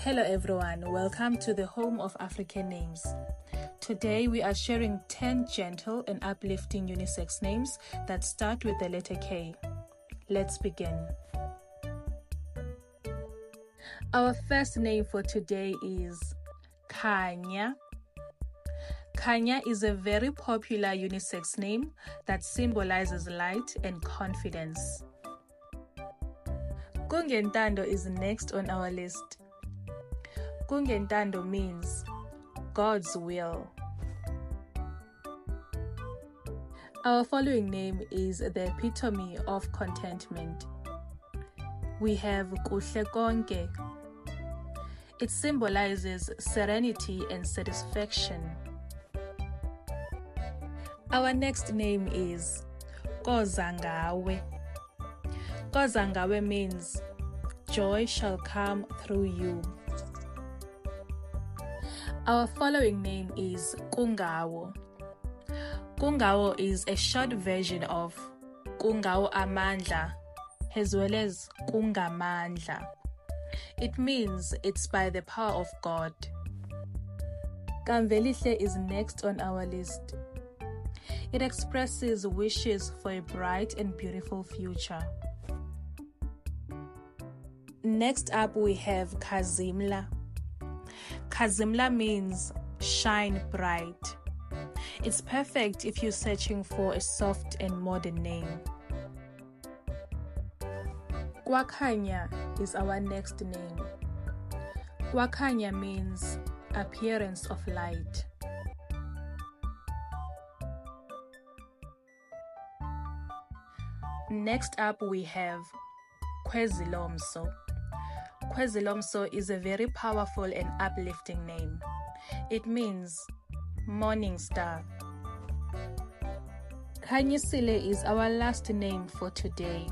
Hello everyone, welcome to the home of African names. Today we are sharing 10 gentle and uplifting unisex names that start with the letter K. Let's begin. Our first name for today is Khanya. Khanya is a very popular unisex name that symbolizes light and confidence. Kungentando is next on our list. Kungentando means God's will. Our following name is the epitome of contentment. We have Kuhle Konke. It symbolizes serenity and satisfaction. Our next name is Kozangawe. Kozangawe means joy shall come through you. Our following name is Kungawo. Kungawo is a short version of Kungawo Amandla as well as Kungamandla. It means it's by the power of God. Kamvelihle is next on our list. It expresses wishes for a bright and beautiful future. Next up we have Kazimla. Kazimla means shine bright. It's perfect if you're searching for a soft and modern name. Kwakhanya is our next name. Kwakhanya means appearance of light. Next up we have Kwezilomso. Kwezilomso is a very powerful and uplifting name. It means morning star. Khanyisile is our last name for today.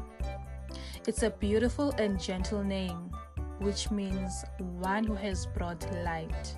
It's a beautiful and gentle name, which means one who has brought light.